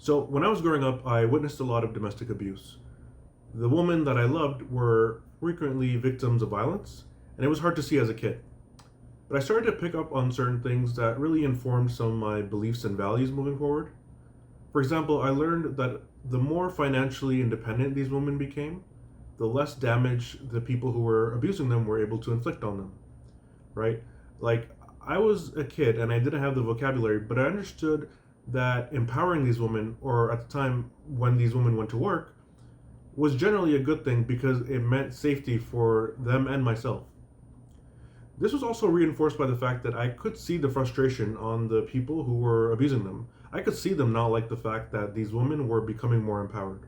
So when I was growing up, I witnessed a lot of domestic abuse. The women that I loved were frequently victims of violence, and it was hard to see as a kid. But I started to pick up on certain things that really informed some of my beliefs and values moving forward. For example, I learned that the more financially independent these women became, the less damage the people who were abusing them were able to inflict on them, right? Like, I was a kid and I didn't have the vocabulary, but I understood that empowering these women, or at the time when these women went to work, was generally a good thing because it meant safety for them and myself. This was also reinforced by the fact that I could see the frustration on the people who were abusing them. I could see them not like the fact that these women were becoming more empowered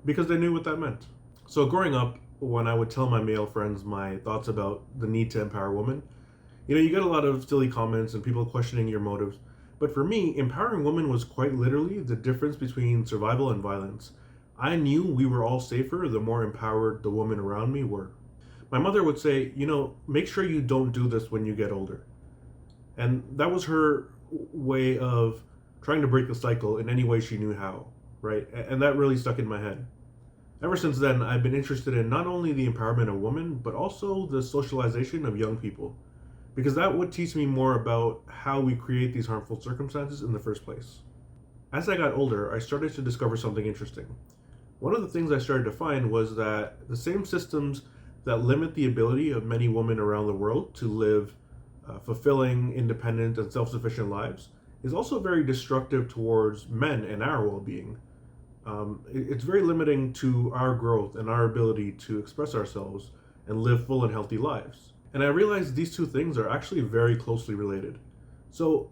because they knew what that meant. So, growing up, when I would tell my male friends my thoughts about the need to empower women, you get a lot of silly comments and people questioning your motives. But for me, empowering women was quite literally the difference between survival and violence. I knew we were all safer the more empowered the women around me were. My mother would say, make sure you don't do this when you get older. And that was her way of trying to break the cycle in any way she knew how, right? And that really stuck in my head. Ever since then, I've been interested in not only the empowerment of women, but also the socialization of young people, because that would teach me more about how we create these harmful circumstances in the first place. As I got older, I started to discover something interesting. One of the things I started to find was that the same systems that limit the ability of many women around the world to live fulfilling, independent, and self sufficient lives is also very destructive towards men and our well being. It's very limiting to our growth and our ability to express ourselves and live full and healthy lives. And I realized these two things are actually very closely related. So,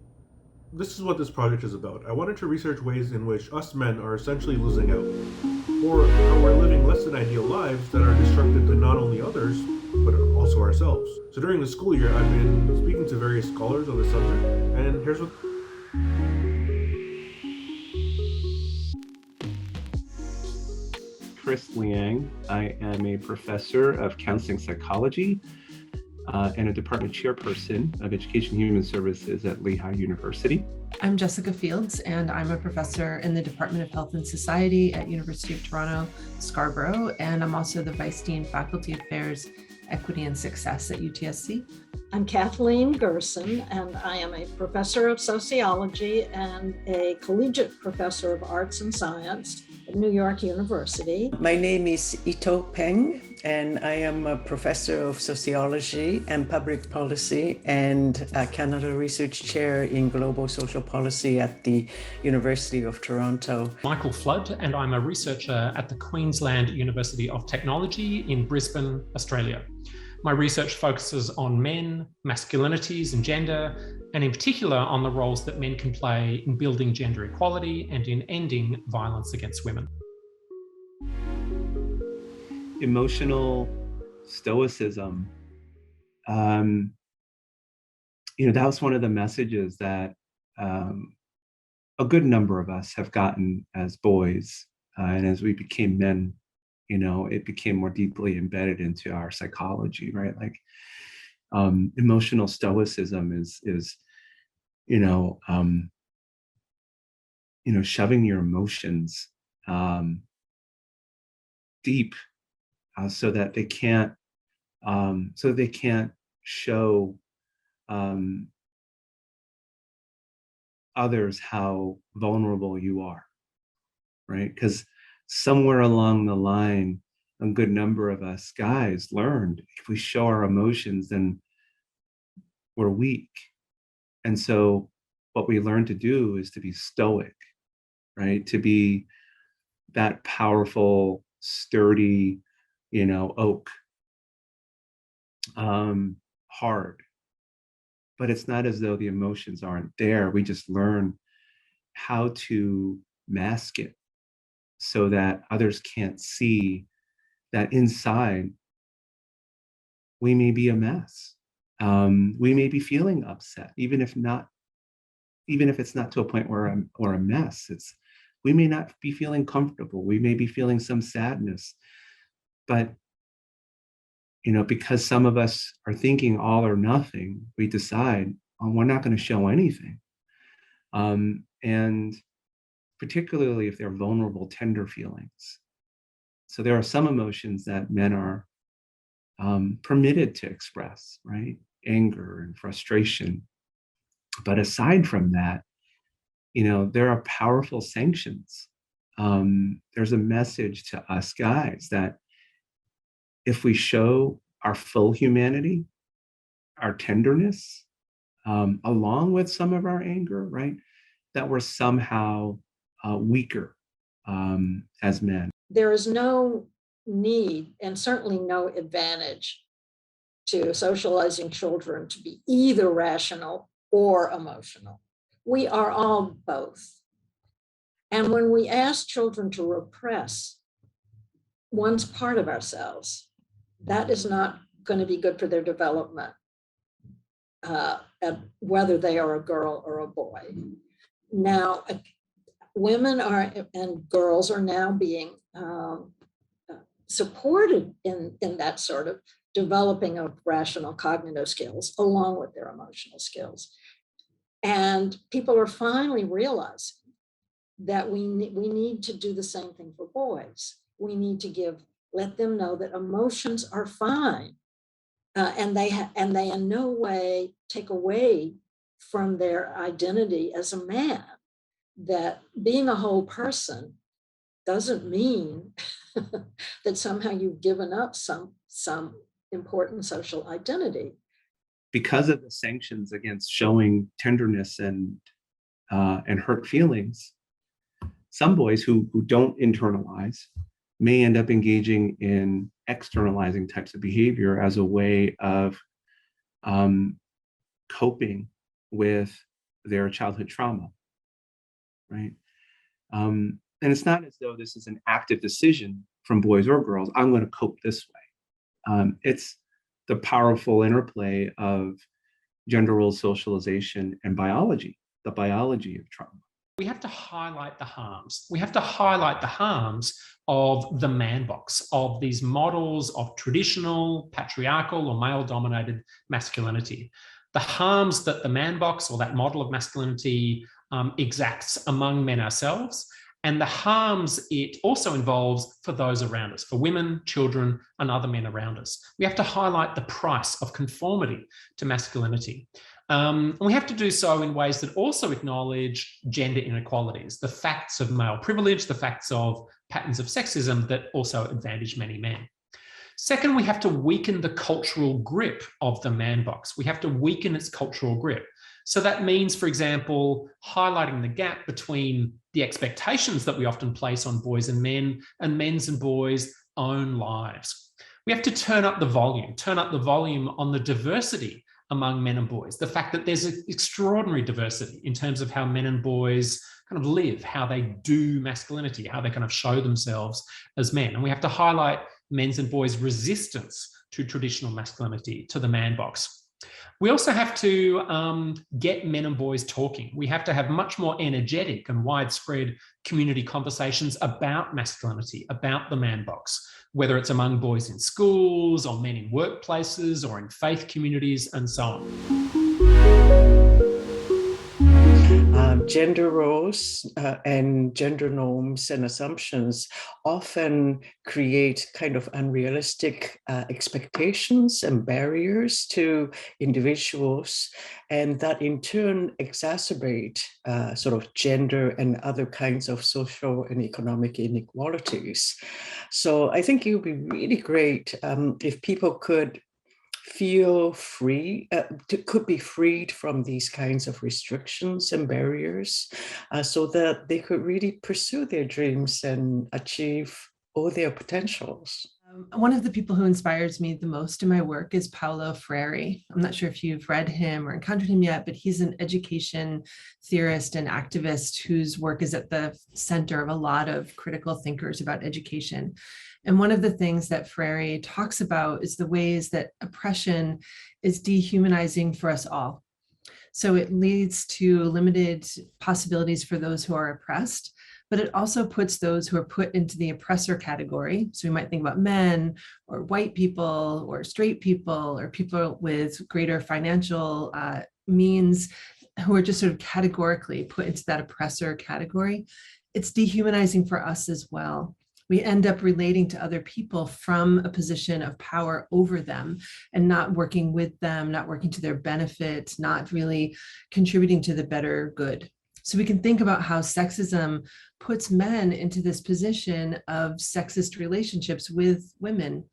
this is what this project is about. I wanted to research ways in which us men are essentially losing out, or how we're living less than ideal lives that are destructive to not only others, but also ourselves. So during the school year, I've been speaking to various scholars on the subject, and here's what. Chris Liang. I am a professor of counseling psychology and a department chairperson of Education and Human Services at Lehigh University. I'm Jessica Fields, and I'm a professor in the Department of Health and Society at University of Toronto, Scarborough, and I'm also the Vice Dean Faculty Affairs, Equity and Success at UTSC. I'm Kathleen Gerson, and I am a professor of sociology and a collegiate professor of arts and science at New York University. My name is Ito Peng, and I am a professor of sociology and public policy and a Canada Research Chair in global social policy at the University of Toronto. Michael Flood, and I'm a researcher at the Queensland University of Technology in Brisbane, Australia. My research focuses on men, masculinities and gender, and in particular on the roles that men can play in building gender equality and in ending violence against women. Emotional stoicism. That was one of the messages that a good number of us have gotten as boys, and as we became men, it became more deeply embedded into our psychology, right? Like emotional stoicism is shoving your emotions deep so that they can't show others how vulnerable you are, right? Because somewhere along the line, a good number of us guys learned if we show our emotions, then we're weak. And so what we learn to do is to be stoic, right? To be that powerful, sturdy, oak, hard. But it's not as though the emotions aren't there. We just learn how to mask it so that others can't see that inside we may be a mess. We may be feeling upset, even if it's not to a point where we're a mess. We may not be feeling comfortable. We may be feeling some sadness, but because some of us are thinking all or nothing, we decide, we're not going to show anything. And particularly if they're vulnerable, tender feelings. So there are some emotions that men are permitted to express, right? Anger and frustration. But aside from that, there are powerful sanctions. There's a message to us guys that if we show our full humanity, our tenderness, along with some of our anger, right, that we're somehow weaker as men. There is no need and certainly no advantage to socializing children to be either rational or emotional. We are all both. And when we ask children to repress one's part of ourselves, that is not going to be good for their development, whether they are a girl or a boy. Now, women and girls are now being supported in that sort of developing of rational cognitive skills along with their emotional skills. And people are finally realizing that we need to do the same thing for boys. We need to let them know that emotions are fine, and they in no way take away from their identity as a man. That being a whole person doesn't mean that somehow you've given up some important social identity. Because of the sanctions against showing tenderness and hurt feelings, some boys who don't internalize may end up engaging in externalizing types of behavior as a way of coping with their childhood trauma, right? And it's not as though this is an active decision from boys or girls, I'm going to cope this way. It's the powerful interplay of gender roles, socialization, and biology, the biology of trauma. We have to highlight the harms. We have to highlight the harms of the man box, of these models of traditional, patriarchal, or male-dominated masculinity. The harms that the man box or that model of masculinity exacts among men ourselves, and the harms it also involves for those around us, for women, children, and other men around us. We have to highlight the price of conformity to masculinity. And we have to do so in ways that also acknowledge gender inequalities, the facts of male privilege, the facts of patterns of sexism that also advantage many men. Second, we have to weaken the cultural grip of the man box. We have to weaken its cultural grip. So that means, for example, highlighting the gap between the expectations that we often place on boys and men's and boys' own lives. We have to turn up the volume on the diversity among men and boys, the fact that there's an extraordinary diversity in terms of how men and boys kind of live, how they do masculinity, how they kind of show themselves as men. And we have to highlight men's and boys' resistance to traditional masculinity, to the man box. We also have to get men and boys talking. We have to have much more energetic and widespread community conversations about masculinity, about the man box, whether it's among boys in schools or men in workplaces or in faith communities and so on. Gender roles and gender norms and assumptions often create kind of unrealistic expectations and barriers to individuals, and that in turn exacerbate sort of gender and other kinds of social and economic inequalities. So I think it would be really great if people could feel free, could be freed from these kinds of restrictions and barriers so that they could really pursue their dreams and achieve all their potentials. One of the people who inspires me the most in my work is Paulo Freire. I'm not sure if you've read him or encountered him yet, but he's an education theorist and activist whose work is at the center of a lot of critical thinkers about education. And one of the things that Freire talks about is the ways that oppression is dehumanizing for us all. So it leads to limited possibilities for those who are oppressed, but it also puts those who are put into the oppressor category. So we might think about men or white people or straight people or people with greater financial means who are just sort of categorically put into that oppressor category. it's dehumanizing for us as well. We end up relating to other people from a position of power over them and not working with them, not working to their benefit, not really contributing to the better good. So we can think about how sexism puts men into this position of sexist relationships with women.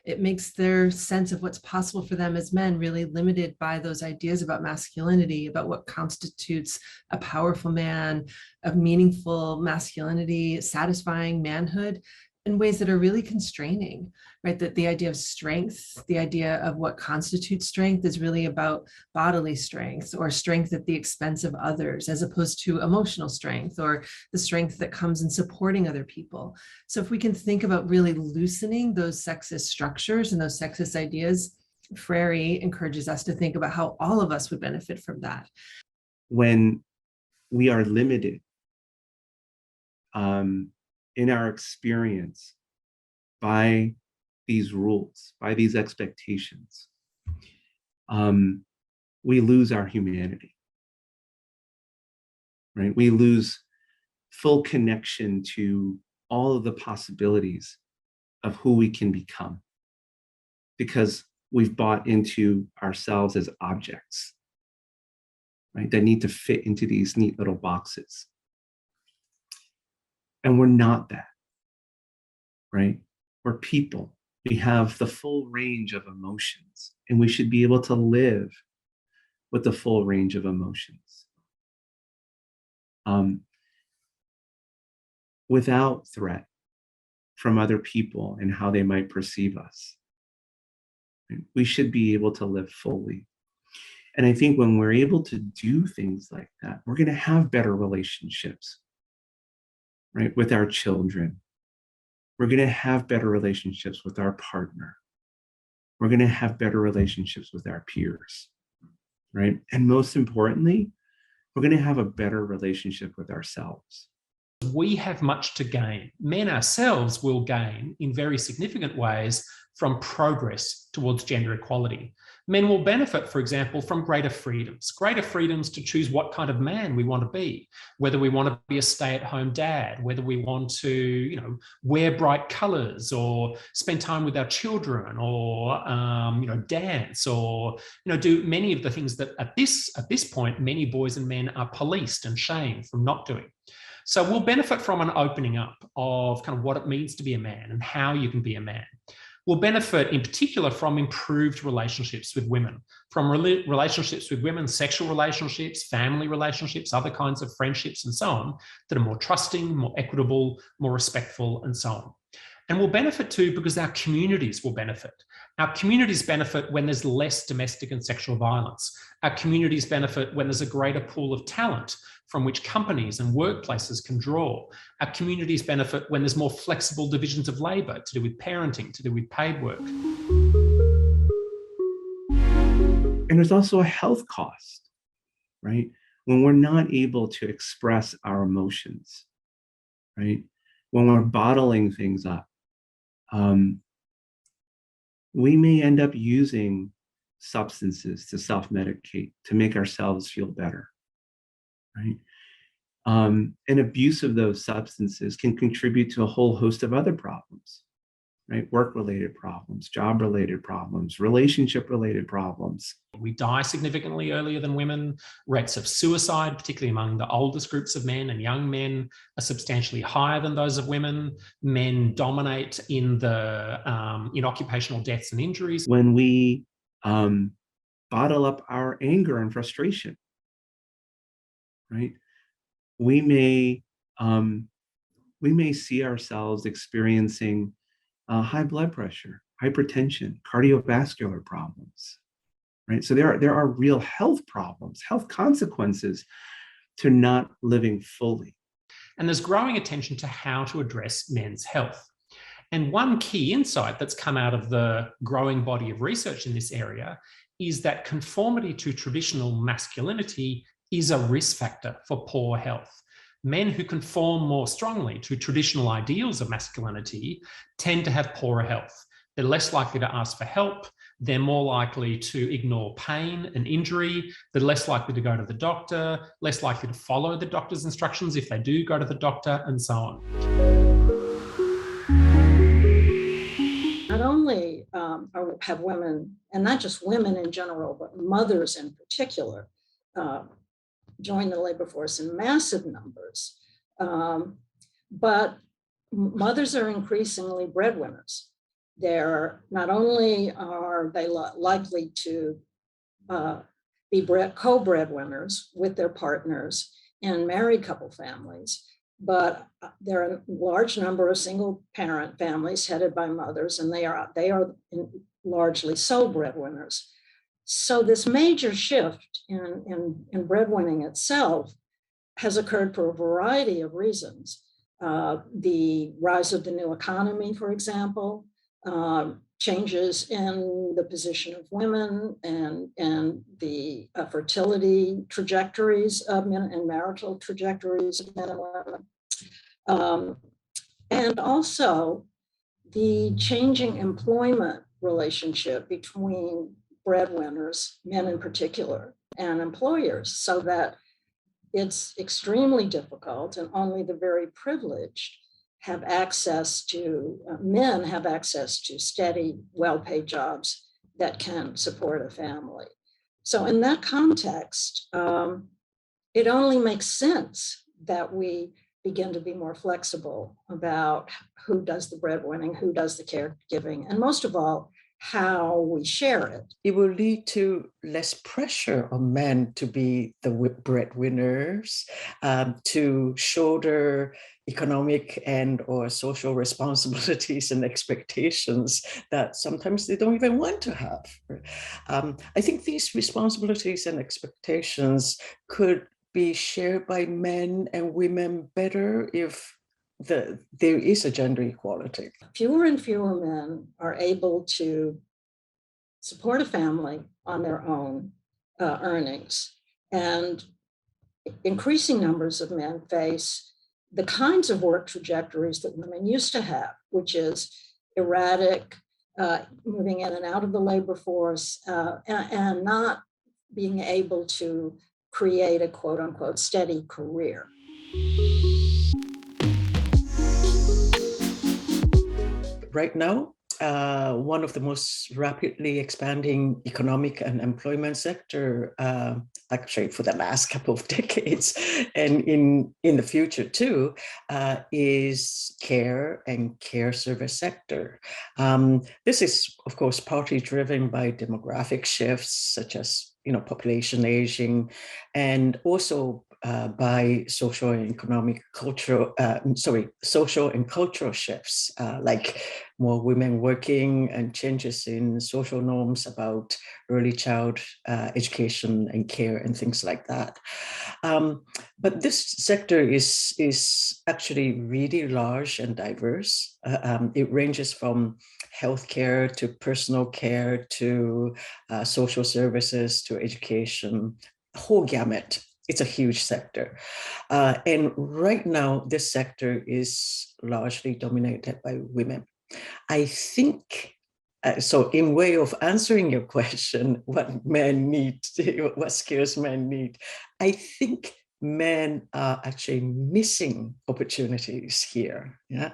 It makes their sense of what's possible for them as men really limited by those ideas about masculinity, about what constitutes a powerful man, a meaningful masculinity, satisfying manhood, in ways that are really constraining, right? That the idea of strength, the idea of what constitutes strength is really about bodily strength or strength at the expense of others, as opposed to emotional strength or the strength that comes in supporting other people. So if we can think about really loosening those sexist structures and those sexist ideas, Freire encourages us to think about how all of us would benefit from that. When we are limited in our experience by these rules, by these expectations, we lose our humanity, right? We lose full connection to all of the possibilities of who we can become because we've bought into ourselves as objects, right? That need to fit into these neat little boxes. And we're not that, right? We're people. We have the full range of emotions, and we should be able to live with the full range of emotions without threat from other people and how they might perceive us. We should be able to live fully. And I think when we're able to do things like that, we're going to have better relationships, right, with our children. We're going to have better relationships with our partner. We're going to have better relationships with our peers, right? And most importantly, we're going to have a better relationship with ourselves. We have much to gain. Men ourselves will gain in very significant ways from progress towards gender equality. Men will benefit, for example, from greater freedoms to choose what kind of man we want to be, whether we want to be a stay-at-home dad, whether we want to, wear bright colors or spend time with our children or, dance or, do many of the things that at this point, many boys and men are policed and shamed from not doing. So we'll benefit from an opening up of kind of what it means to be a man and how you can be a man. We'll benefit in particular from improved relationships with women, from relationships with women, sexual relationships, family relationships, other kinds of friendships and so on, that are more trusting, more equitable, more respectful and so on. And we'll benefit too because our communities will benefit. Our communities benefit when there's less domestic and sexual violence. Our communities benefit when there's a greater pool of talent from which companies and workplaces can draw. Our communities benefit when there's more flexible divisions of labour to do with parenting, to do with paid work. And there's also a health cost, right? When we're not able to express our emotions, right? When we're bottling things up, we may end up using substances to self-medicate, to make ourselves feel better, right? And abuse of those substances can contribute to a whole host of other problems, right? Work-related problems, job-related problems, relationship-related problems. We die significantly earlier than women. Rates of suicide, particularly among the oldest groups of men and young men, are substantially higher than those of women. Men dominate in in occupational deaths and injuries. When we bottle up our anger and frustration, right? We may see ourselves experiencing high blood pressure, hypertension, cardiovascular problems, right? So there are real health problems, health consequences to not living fully. And there's growing attention to how to address men's health. And one key insight that's come out of the growing body of research in this area is that conformity to traditional masculinity is a risk factor for poor health. Men who conform more strongly to traditional ideals of masculinity tend to have poorer health. They're less likely to ask for help. they're more likely to ignore pain and injury. They're less likely to go to the doctor, less likely to follow the doctor's instructions if they do go to the doctor, and so on. Not only have women, and not just women in general, but mothers in particular, join the labor force in massive numbers, but mothers are increasingly breadwinners. They're not only are they likely to be co-breadwinners with their partners in married couple families, but there are a large number of single parent families headed by mothers, and they are largely sole breadwinners. So this major shift in breadwinning itself has occurred for a variety of reasons. The rise of the new economy, for example, changes in the position of women and the fertility trajectories of men and marital trajectories of men and women. And also the changing employment relationship between breadwinners, men in particular, and employers, so that it's extremely difficult and only the very privileged have access to, men have access to steady, well-paid jobs that can support a family. So in that context, it only makes sense that we begin to be more flexible about who does the breadwinning, who does the caregiving, and most of all, how we share it. It will lead to less pressure on men to be the breadwinners, to shoulder economic and or social responsibilities and expectations that sometimes they don't even want to have. I think these responsibilities and expectations could be shared by men and women better if there is a gender equality. Fewer and fewer men are able to support a family on their own earnings, and increasing numbers of men face the kinds of work trajectories that women used to have, which is erratic, moving in and out of the labor force, and not being able to create a quote unquote steady career. Right now, one of the most rapidly expanding economic and employment sector, actually for the last couple of decades, and in the future too, is care and care service sector. This is, of course, partly driven by demographic shifts, such as population aging, and also by social and cultural shifts, like more women working and changes in social norms about early child education and care and things like that. But this sector is actually really large and diverse. It ranges from healthcare to personal care to social services to education, a whole gamut. It's a huge sector. And right now, this sector is largely dominated by women. I think, so in way of answering your question, what men need, what skills men need, I think men are actually missing opportunities here. Yeah,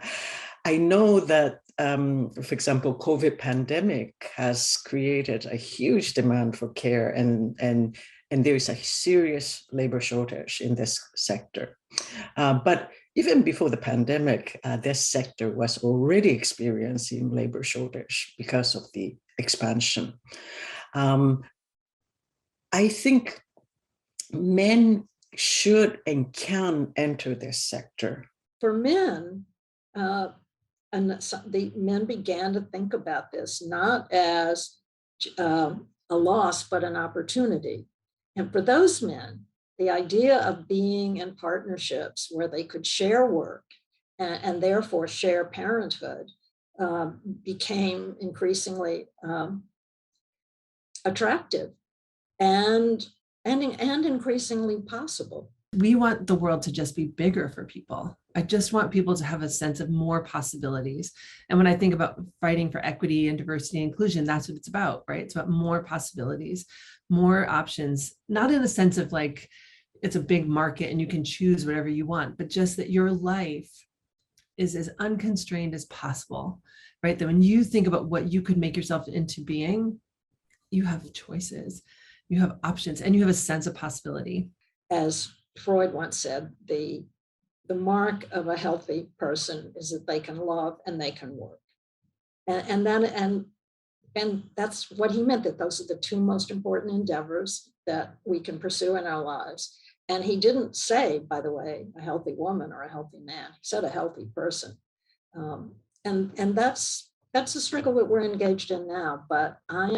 I know that, for example, COVID pandemic has created a huge demand for care, and there is a serious labor shortage in this sector. But even before the pandemic, this sector was already experiencing labor shortage because of the expansion. I think men should and can enter this sector. For men, and the men began to think about this not as a loss, but an opportunity. And for those men, the idea of being in partnerships where they could share work and therefore share parenthood became increasingly attractive and increasingly possible. We want the world to just be bigger for people. I just want people to have a sense of more possibilities. And when I think about fighting for equity and diversity and inclusion, that's what it's about, right? It's about more possibilities, more options, not in the sense of like, it's a big market and you can choose whatever you want, but just that your life is as unconstrained as possible, right? That when you think about what you could make yourself into being, you have choices, you have options, and you have a sense of possibility. As Freud once said, the mark of a healthy person is that they can love and they can work. And that's what he meant, that those are the two most important endeavors that we can pursue in our lives. And he didn't say, by the way, a healthy woman or a healthy man. He said a healthy person. And that's the struggle that we're engaged in now. But I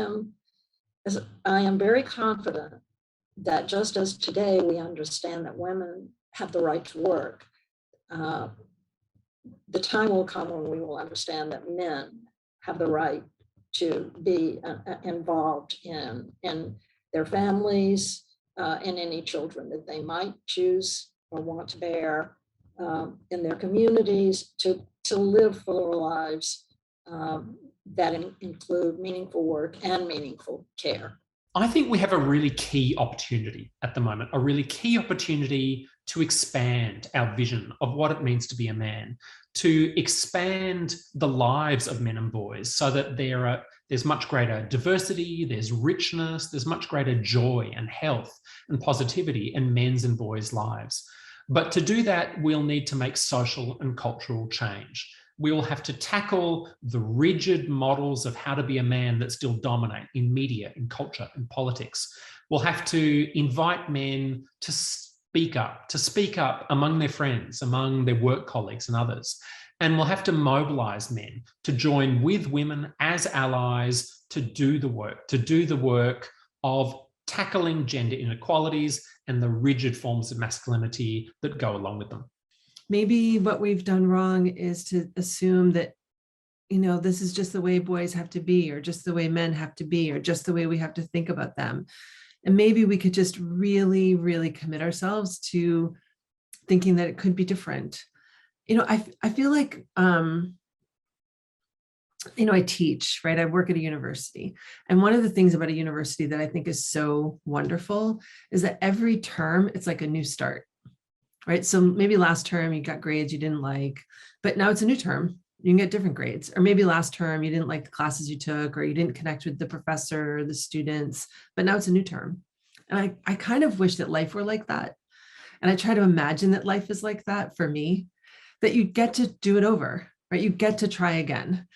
am very confident that just as today we understand that women have the right to work, the time will come when we will understand that men have the right to be involved in their families, and any children that they might choose or want to bear, in their communities, to live fuller lives that include meaningful work and meaningful care. I think we have a really key opportunity at the moment, a really key opportunity to expand our vision of what it means to be a man, to expand the lives of men and boys so that there's much greater diversity, there's richness, there's much greater joy and health and positivity in men's and boys' lives. But to do that, we'll need to make social and cultural change. We will have to tackle the rigid models of how to be a man that still dominate in media, in culture, in politics. We'll have to invite men to speak up among their friends, among their work colleagues and others. And we'll have to mobilize men to join with women as allies to do the work of tackling gender inequalities and the rigid forms of masculinity that go along with them. Maybe what we've done wrong is to assume that, this is just the way boys have to be, or just the way men have to be, or just the way we have to think about them. And maybe we could just really, really commit ourselves to thinking that it could be different. I feel like, I teach, right? I work at a university. And one of the things about a university that I think is so wonderful is that every term, it's like a new start. Right. So maybe last term you got grades you didn't like, but now it's a new term. You can get different grades. Or maybe last term you didn't like the classes you took, or you didn't connect with the professor or the students, but now it's a new term. And I kind of wish that life were like that. And I try to imagine that life is like that for me, that you get to do it over, right? You get to try again.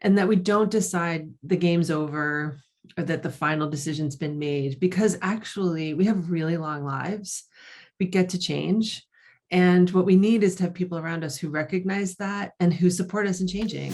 And that we don't decide the game's over or that the final decision's been made, because actually we have really long lives. We get to change. And what we need is to have people around us who recognize that and who support us in changing.